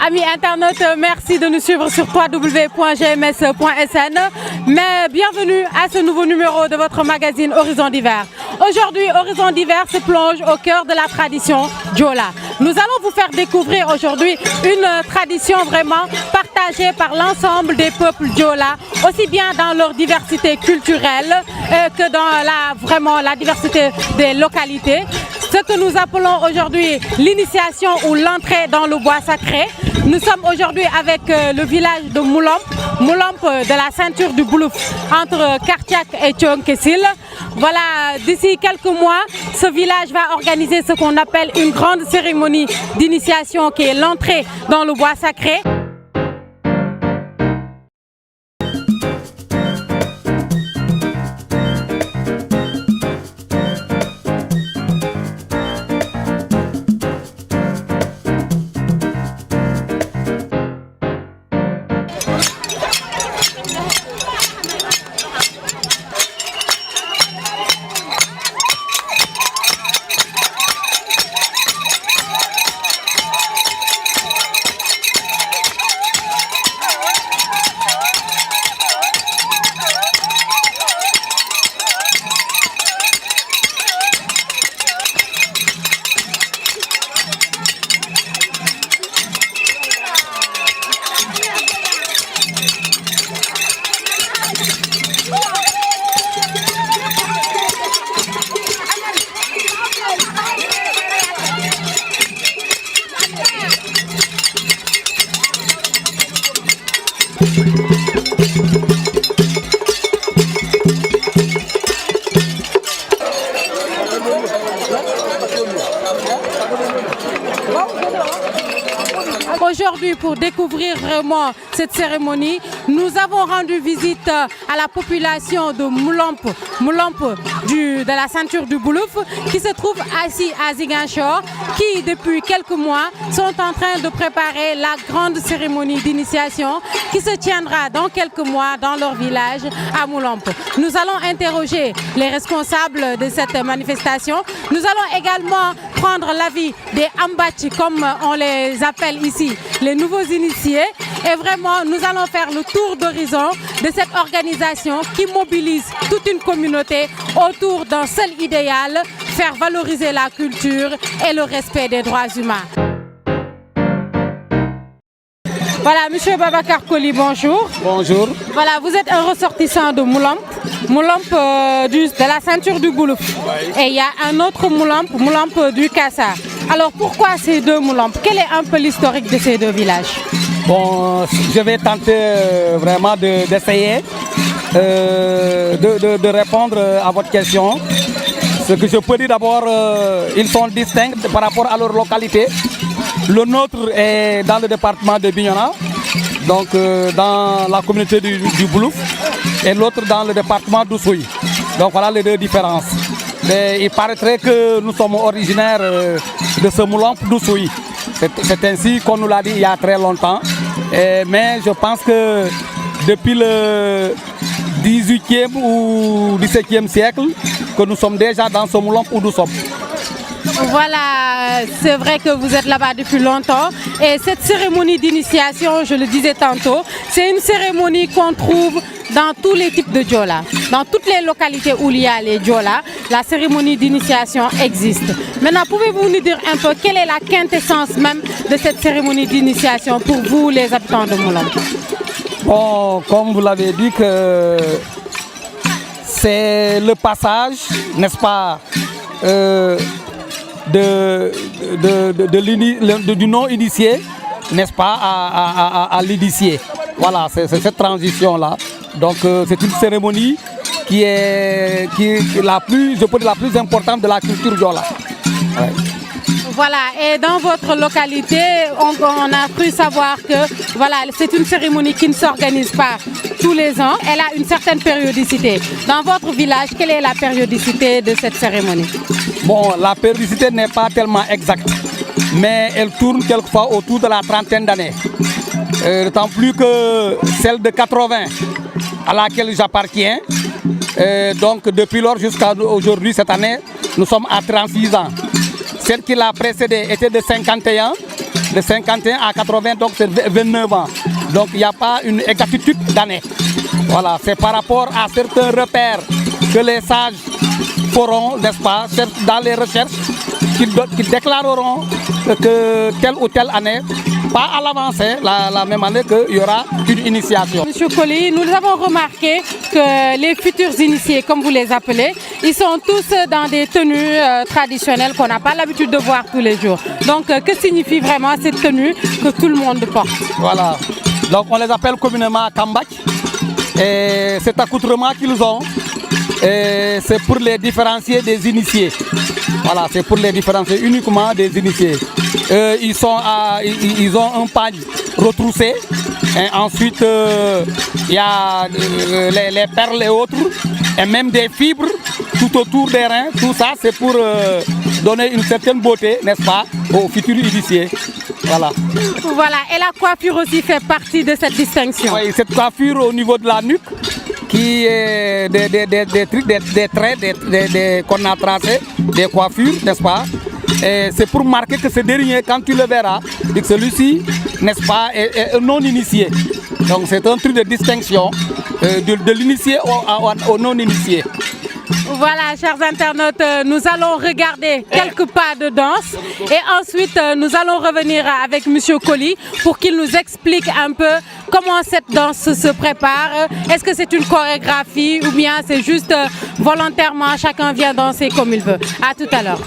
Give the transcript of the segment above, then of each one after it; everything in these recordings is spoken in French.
Amis internautes, merci de nous suivre sur www.gms.sn. Mais bienvenue à ce nouveau numéro de votre magazine Horizon d'hiver. Aujourd'hui, Horizon d'hiver se plonge au cœur de la tradition Diola. Nous allons vous faire découvrir aujourd'hui une tradition vraiment partagée par l'ensemble des peuples Diola, aussi bien dans leur diversité culturelle que dans la diversité des localités. Ce que nous appelons aujourd'hui l'initiation ou l'entrée dans le bois sacré. Nous sommes aujourd'hui avec le village de Moulamp de la ceinture du Boulouf entre Kartiak et Thionkessil. Voilà, d'ici quelques mois, ce village va organiser ce qu'on appelle une grande cérémonie d'initiation qui est l'entrée dans le bois sacré. Aujourd'hui, pour découvrir vraiment cette cérémonie, nous avons rendu visite à la population de Moulamp de la ceinture du Boulouf, qui se trouve assis à Ziguinchor, qui depuis quelques mois sont en train de préparer la grande cérémonie d'initiation qui se tiendra dans quelques mois dans leur village à Moulamp. Nous allons interroger les responsables de cette manifestation. Nous allons également prendre l'avis des Ambachi, comme on les appelle ici, les nouveaux initiés. Et vraiment, nous allons faire le tour d'horizon de cette organisation qui mobilise toute une communauté autour d'un seul idéal, faire valoriser la culture et le respect des droits humains. Voilà, monsieur Babacar Koli, bonjour. Bonjour. Voilà, vous êtes un ressortissant de Moulamp de la ceinture du Boulouf. Oui. Et il y a un autre Moulamp du Kassa. Alors pourquoi ces deux Moulamp? Quel est un peu l'historique de ces deux villages? Bon, je vais tenter vraiment d'essayer de répondre à votre question. Ce que je peux dire d'abord, ils sont distincts par rapport à leur localité. Le nôtre est dans le département de Bignona, donc dans la communauté du Boulouf, et l'autre dans le département d'Oussouye. Donc voilà les deux différences. Mais il paraîtrait que nous sommes originaires de ce Moulamp d'Oussouye. C'est ainsi qu'on nous l'a dit il y a très longtemps. Mais je pense que depuis le 18e ou 17e siècle, que nous sommes déjà dans ce Moulamp où nous sommes. Voilà, c'est vrai que vous êtes là-bas depuis longtemps. Et cette cérémonie d'initiation, je le disais tantôt, c'est une cérémonie qu'on trouve dans tous les types de Diola. Dans toutes les localités où il y a les Diola, la cérémonie d'initiation existe. Maintenant, pouvez-vous nous dire un peu quelle est la quintessence même de cette cérémonie d'initiation pour vous, les habitants de Moulamp? Bon, comme vous l'avez dit, que c'est le passage, n'est-ce pas, du non-initié, n'est-ce pas, à l'initié. Voilà, c'est cette transition-là. Donc c'est une cérémonie qui est la plus, je peux dire, la plus importante de la culture Diola. Ouais. Voilà, et dans votre localité, on a cru savoir que voilà, c'est une cérémonie qui ne s'organise pas tous les ans. Elle a une certaine périodicité. Dans votre village, quelle est la périodicité de cette cérémonie? Bon, la périodicité n'est pas tellement exacte, mais elle tourne quelquefois autour de la trentaine d'années. D'autant plus que celle de 80, à laquelle j'appartiens, donc depuis lors jusqu'à aujourd'hui, cette année, nous sommes à 36 ans. Celle qui l'a précédée était de 51 de 51 à 80, donc c'est 29 ans. Donc il n'y a pas une exactitude d'année. Voilà, c'est par rapport à certains repères que les sages feront, n'est-ce pas, dans les recherches, qui déclareront que telle ou telle année, pas à l'avance, la même année qu'il y aura une initiation. Monsieur Coly, nous avons remarqué que les futurs initiés, comme vous les appelez, ils sont tous dans des tenues traditionnelles qu'on n'a pas l'habitude de voir tous les jours. Donc, que signifie vraiment cette tenue que tout le monde porte? Voilà, donc on les appelle communément Kambak. Et cet accoutrement qu'ils ont, c'est pour les différencier des initiés. Voilà, c'est pour les différencier uniquement des initiés. Ils ont un pagne retroussé. Et ensuite, il y a les perles et autres, et même des fibres tout autour des reins. Tout ça, c'est pour donner une certaine beauté, n'est-ce pas, aux futurs initiés. Voilà. Voilà, et la coiffure aussi fait partie de cette distinction. Oui, cette coiffure au niveau de la nuque, qui est des traits qu'on a tracés, des coiffures, n'est-ce pas? Et c'est pour marquer que ce dernier, quand tu le verras, que celui-ci, n'est-ce pas, est non initié. Donc c'est un truc de distinction de l'initié au non initié. Voilà, chers internautes, nous allons regarder quelques pas de danse et ensuite nous allons revenir avec Monsieur Coly pour qu'il nous explique un peu comment cette danse se prépare. Est-ce que c'est une chorégraphie ou bien c'est juste volontairement chacun vient danser comme il veut? À tout à l'heure.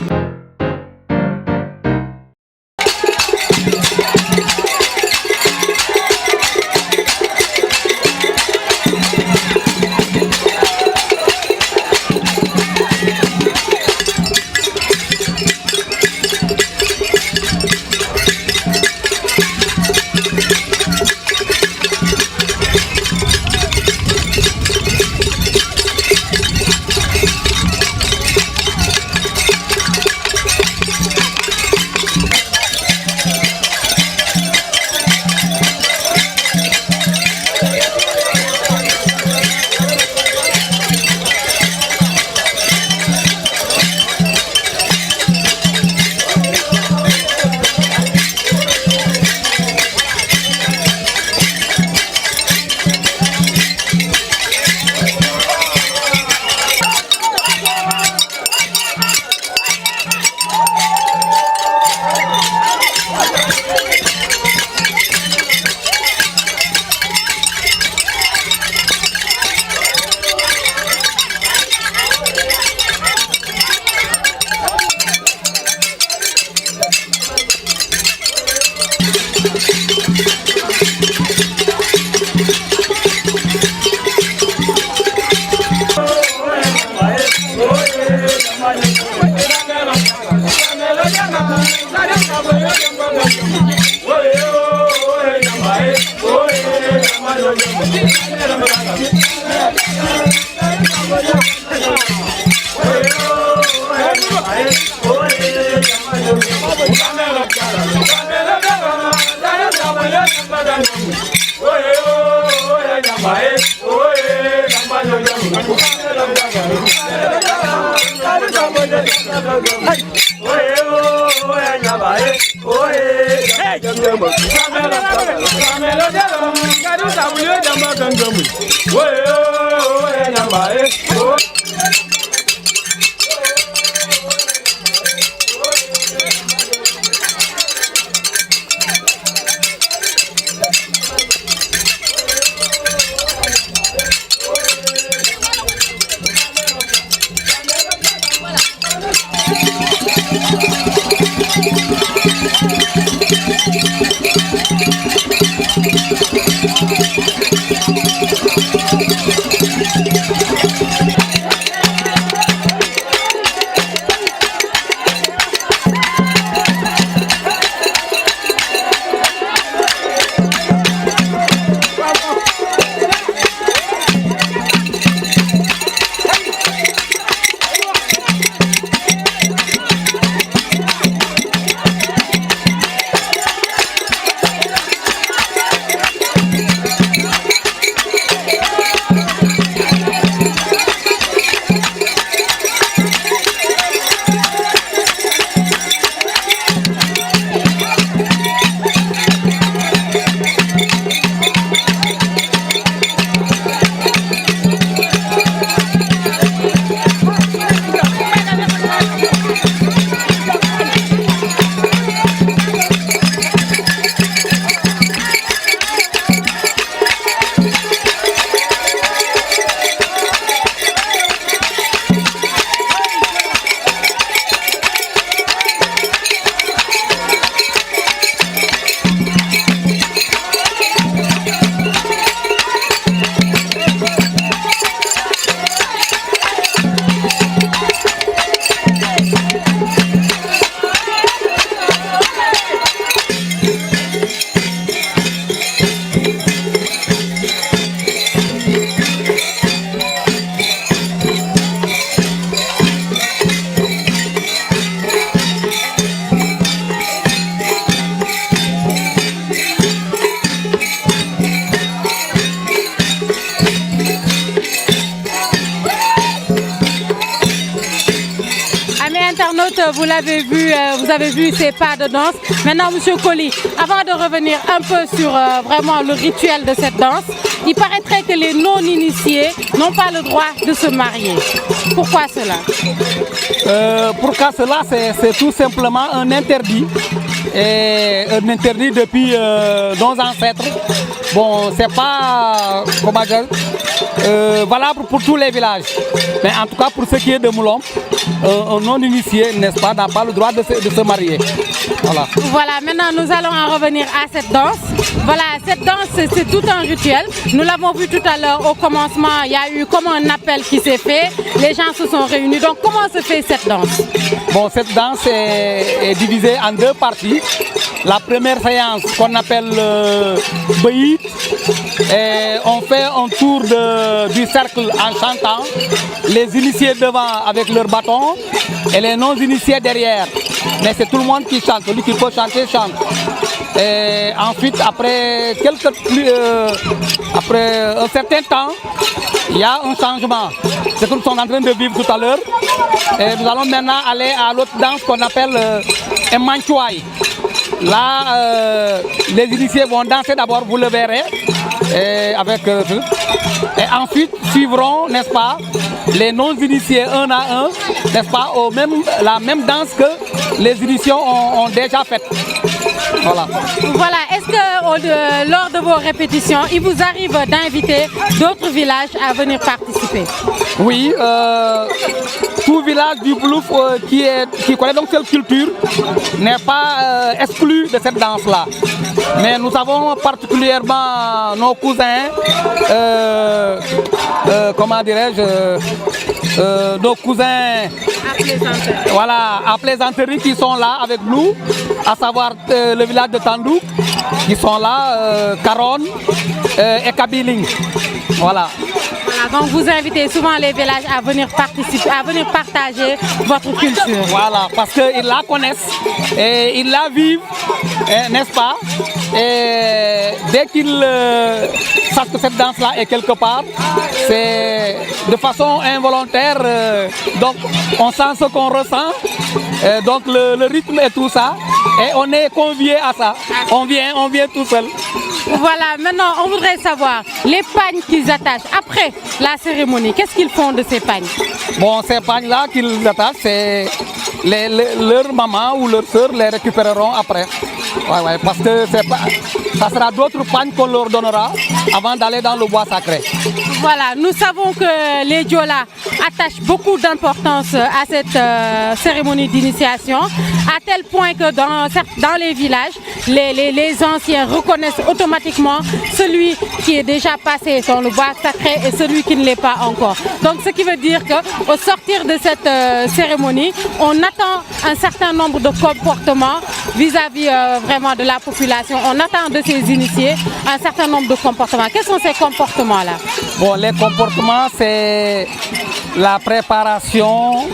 internautes, vous l'avez vu, vous avez vu ces pas de danse. Maintenant, Monsieur Coly, avant de revenir un peu sur vraiment le rituel de cette danse, il paraîtrait que les non-initiés n'ont pas le droit de se marier. Pourquoi cela? Pourquoi cela? C'est tout simplement un interdit. Et un interdit depuis nos ancêtres. Bon, c'est pas comment dire, valable pour tous les villages. Mais en tout cas, pour ce qui est de Moulomp, un non-initié, n'est-ce pas, n'a pas le droit de se marier. Voilà. Voilà, maintenant nous allons en revenir à cette danse. Voilà, cette danse, c'est tout un rituel. Nous l'avons vu tout à l'heure au commencement, il y a eu comme un appel qui s'est fait. Les gens se sont réunis. Donc, comment se fait cette danse? Bon, cette danse est divisée en deux parties. La première séance qu'on appelle Beït, on fait un tour du cercle en chantant. Les initiés devant avec leur bâton et les non-initiés derrière. Mais c'est tout le monde qui chante. Celui qui peut chanter, chante. Et ensuite, après un certain temps, il y a un changement. C'est ce que nous sommes en train de vivre tout à l'heure. Et nous allons maintenant aller à l'autre danse qu'on appelle Emanchouaï. Là, les initiés vont danser d'abord, vous le verrez. Et ensuite suivront, n'est-ce pas, les non-initiés un à un, n'est-ce pas, la même danse que les initiés ont déjà faite. Voilà. Voilà, est-ce que lors de vos répétitions, il vous arrive d'inviter d'autres villages à venir participer? Oui, tout village du Boulouf qui connaît donc cette culture n'est pas exclu de cette danse-là. Mais nous avons particulièrement nos cousins, comment dirais-je, nos cousins à Plaisanterie qui sont là avec nous, à savoir le village de Tandouk, qui sont là, Caron et Kabiling. Voilà. Donc vous invitez souvent les villages à venir participer, à venir partager votre culture. Voilà, parce qu'ils la connaissent et ils la vivent, n'est-ce pas? Et dès qu'ils savent que cette danse-là est quelque part, c'est de façon involontaire, donc on sent ce qu'on ressent, donc le rythme et tout ça, et on est convié à ça. On vient tout seul. Voilà, maintenant on voudrait savoir les pagnes qu'ils attachent après la cérémonie. Qu'est-ce qu'ils font de ces pagnes? Bon, ces pagnes-là qu'ils attachent, c'est leur maman ou leur soeur les récupéreront après. Ouais, parce que ça sera d'autres pagnes qu'on leur donnera avant d'aller dans le bois sacré. Voilà, nous savons que les Diola attachent beaucoup d'importance à cette cérémonie d'initiation, à tel point que dans les villages, les anciens reconnaissent automatiquement celui qui est déjà passé dans le bois sacré et celui qui ne l'est pas encore. Donc ce qui veut dire qu'au sortir de cette cérémonie, on attend un certain nombre de comportements vis-à-vis vraiment de la population. On attend de ces initiés un certain nombre de comportements. Quels sont ces comportements-là? Bon, les comportements, c'est la préparation,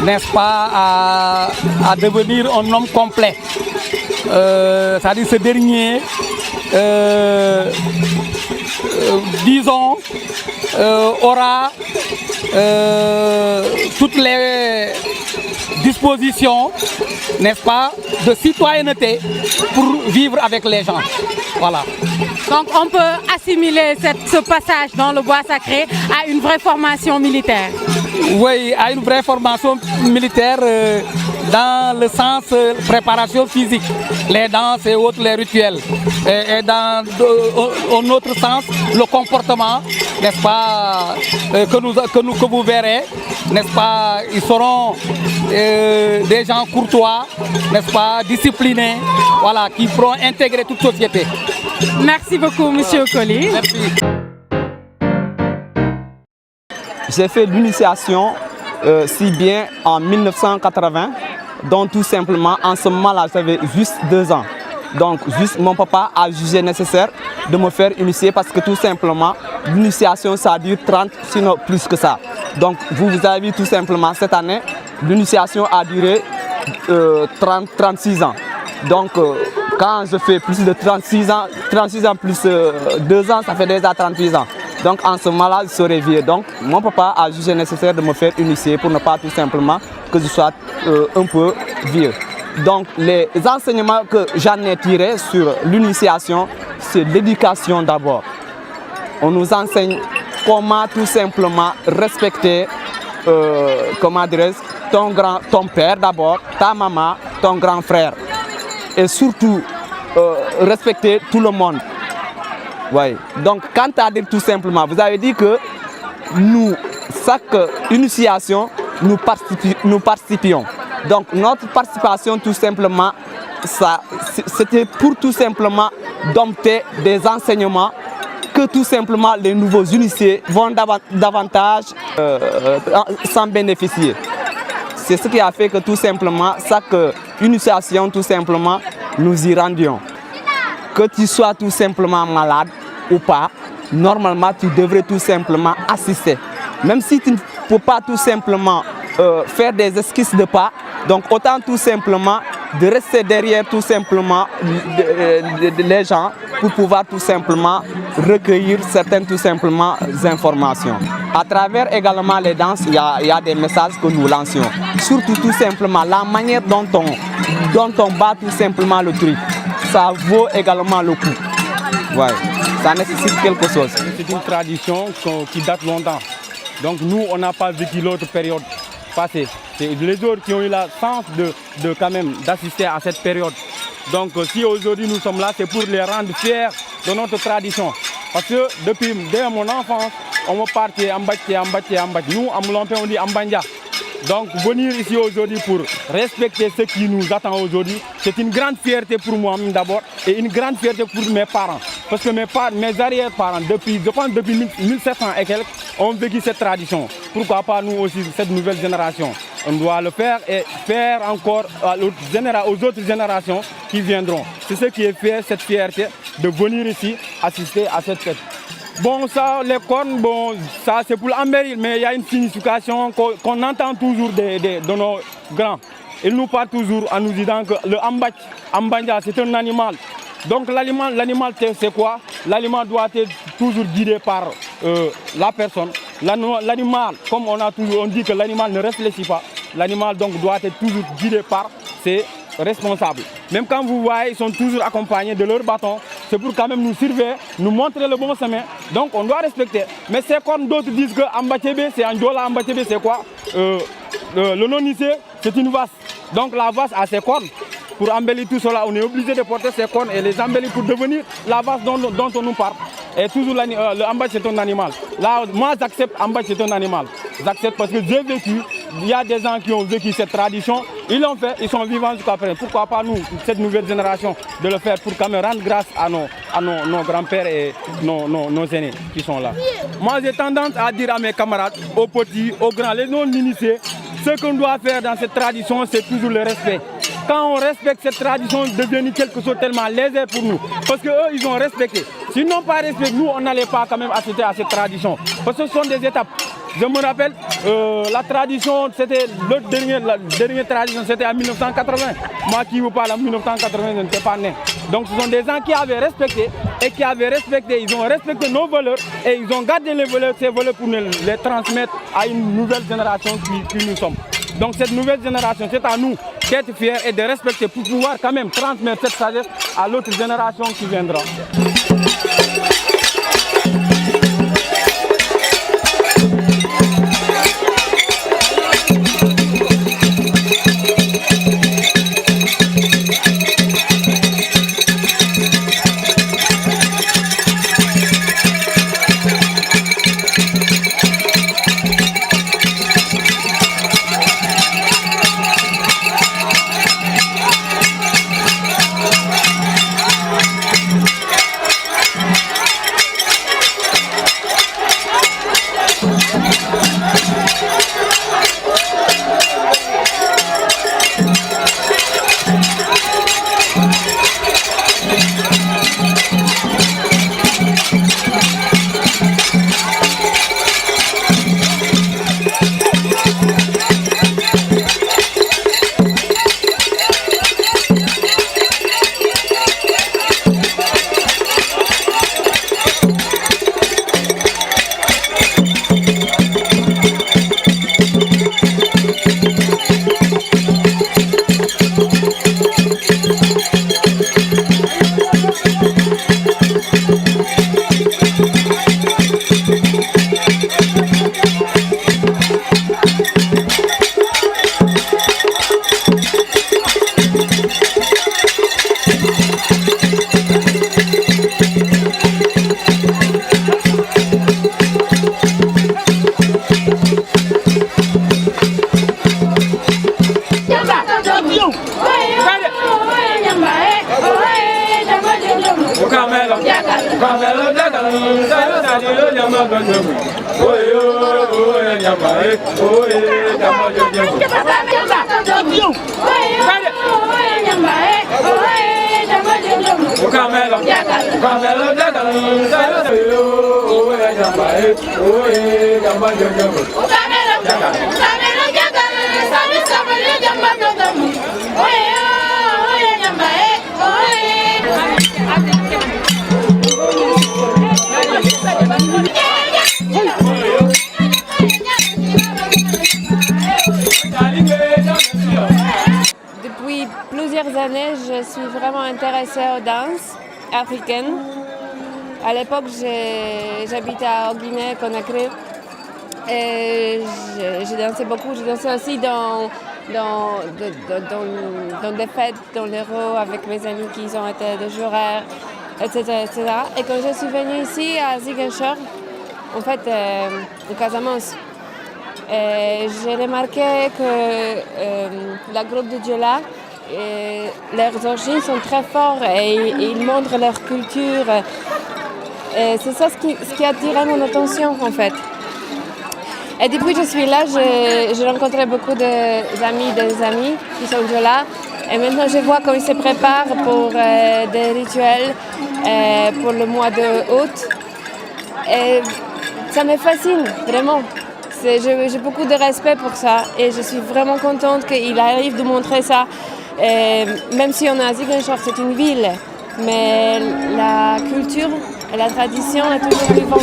n'est-ce pas, à devenir un homme complet. C'est-à-dire ce dernier, disons, aura toutes les dispositions, n'est-ce pas, de citoyenneté pour vivre avec les gens. Voilà. Donc on peut assimiler ce passage dans le bois sacré à une vraie formation militaire. Oui, à une vraie formation militaire dans le sens préparation physique, les danses et autres, les rituels. Et dans un autre sens, le comportement, n'est-ce pas, que vous verrez, n'est-ce pas, ils seront des gens courtois, n'est-ce pas, disciplinés, voilà, qui pourront intégrer toute société. Merci beaucoup, Monsieur Coly. Merci. J'ai fait l'initiation si bien en 1980, donc tout simplement en ce moment-là j'avais juste 2 ans. Donc juste mon papa a jugé nécessaire de me faire initier parce que tout simplement l'initiation ça dure 30 sinon plus que ça. Donc vous avez vu tout simplement cette année l'initiation a duré 36 ans. Donc quand je fais plus de 36 ans plus 2 ans ça fait déjà 38 ans. Donc en ce moment-là, je serai vieux. Donc mon papa a jugé nécessaire de me faire initier pour ne pas tout simplement que je sois un peu vieux. Donc les enseignements que j'en ai tirés sur l'initiation, c'est l'éducation d'abord. On nous enseigne comment tout simplement respecter, comment dirais-je, ton père d'abord, ta maman, ton grand frère. Et surtout, respecter tout le monde. Ouais. Donc, quant à dire tout simplement, vous avez dit que nous, chaque initiation, nous participions. Donc, notre participation, tout simplement, c'était pour tout simplement dompter des enseignements que tout simplement les nouveaux initiés vont davantage s'en bénéficier. C'est ce qui a fait que tout simplement, chaque initiation, tout simplement, nous y rendions. Que tu sois tout simplement malade ou pas, normalement, tu devrais tout simplement assister. Même si tu ne peux pas tout simplement faire des esquisses de pas, donc autant tout simplement de rester derrière tout simplement les gens pour pouvoir tout simplement recueillir certaines tout simplement informations. À travers également les danses, il y a des messages que nous lancions. Surtout tout simplement la manière dont on bat tout simplement le truc. Ça vaut également le coup. Ouais, ça nécessite quelque chose. C'est une tradition qui date longtemps. Donc nous, on n'a pas vécu l'autre période passée. C'est les autres qui ont eu la chance quand même d'assister à cette période. Donc si aujourd'hui nous sommes là, c'est pour les rendre fiers de notre tradition. Parce que dès mon enfance, on me partait en Mbati. Nous, à Moulampé, on dit Mbanja. Donc venir ici aujourd'hui pour respecter ce qui nous attend aujourd'hui, c'est une grande fierté pour moi d'abord et une grande fierté pour mes parents. Parce que mes arrière-parents, depuis 1700 et quelques, ont vécu cette tradition. Pourquoi pas nous aussi, cette nouvelle génération? On doit le faire et faire encore aux autres générations qui viendront. C'est ce qui est fait, cette fierté de venir ici assister à cette fête. Bon, ça, les cornes, bon, ça c'est pour l'embellir, mais il y a une signification qu'on entend toujours de nos grands. Ils nous parlent toujours en nous disant que le ambanja, c'est un animal. Donc l'animal c'est quoi? L'animal doit être toujours guidé par la personne. L'animal, comme on dit que l'animal ne réfléchit pas, l'animal donc doit être toujours guidé par ses responsables. Même quand vous voyez, ils sont toujours accompagnés de leur bâton. C'est pour quand même nous surveiller, nous montrer le bon chemin. Donc on doit respecter. Mais c'est comme d'autres disent que Ambatébé, c'est Anjola, Ambatébé, c'est quoi? Le non-issé, c'est une vache. Donc la vache a ses cornes. Pour embellir tout cela, on est obligé de porter ses cornes et les embellir pour devenir la vache dont on nous parle. Et toujours le Amba c'est un animal. Là, moi j'accepte Amba c'est un animal. J'accepte parce que j'ai vécu, il y a des gens qui ont vécu cette tradition, ils l'ont fait, ils sont vivants jusqu'à présent. Pourquoi pas nous, cette nouvelle génération, de le faire pour quand même rendre grâce à nos grands-pères et nos aînés qui sont là. Moi j'ai tendance à dire à mes camarades, aux petits, aux grands, les non-initiés, ce qu'on doit faire dans cette tradition, c'est toujours le respect. Quand on respecte cette tradition, c'est devenu quelque chose de tellement léger pour nous. Parce qu'eux, ils ont respecté. S'ils n'ont pas respecté, nous, on n'allait pas quand même assister à cette tradition. Parce que ce sont des étapes. Je me rappelle, la tradition, c'était la dernière tradition, c'était en 1980. Moi qui vous parle en 1980, je n'étais pas né. Donc ce sont des gens qui avaient respecté et qui avaient respecté, ils ont respecté nos valeurs et ils ont gardé les valeurs, ces valeurs pour les transmettre à une nouvelle génération qui nous sommes. Donc cette nouvelle génération, c'est à nous d'être fiers et de respecter pour pouvoir quand même transmettre cette sagesse à l'autre génération qui viendra. Depuis plusieurs années, je suis vraiment intéressée aux danses africaines. À l'époque, j'habitais à Guinée, Conakry. Et j'ai dansé beaucoup. J'ai dansé aussi dans des fêtes, dans l'Euro, avec mes amis qui ont été des jureurs, etc., etc. Et quand je suis venue ici à Ziguinchor, en fait, au Casamance, j'ai remarqué que la groupe de Diola, leurs origines sont très fortes et ils montrent leur culture. C'est ça ce qui a attiré mon attention en fait. Et depuis que je suis là, j'ai rencontré beaucoup d'amis qui sont Diola. Et maintenant je vois comment ils se préparent pour des rituels pour le mois d'août. Et ça me fascine, vraiment. J'ai beaucoup de respect pour ça et je suis vraiment contente qu'il arrive de montrer ça. Même si on est à Ziguinchor, c'est une ville, mais la culture et la tradition est toujours vivante.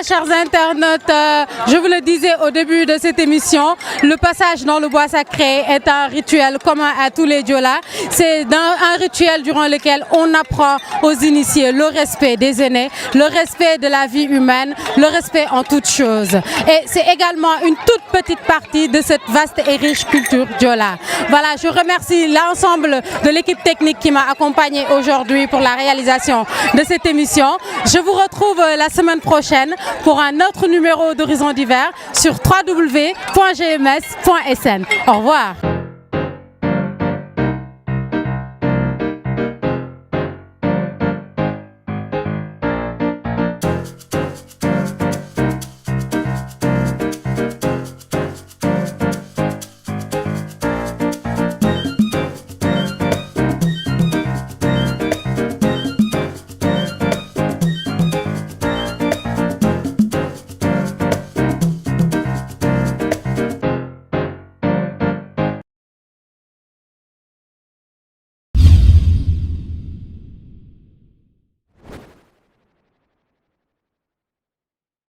Chers internautes, je vous le disais au début de cette émission, le passage dans le bois sacré est un rituel commun à tous les Diola. C'est un rituel durant lequel on apprend aux initiés le respect des aînés, le respect de la vie humaine, le respect en toutes choses. Et c'est également une toute petite partie de cette vaste et riche culture Diola. Voilà, je remercie l'ensemble de l'équipe technique qui m'a accompagné aujourd'hui pour la réalisation de cette émission. Je vous retrouve la semaine prochaine pour un autre numéro d'Horizon d'hiver sur www.gms.sn. Au revoir.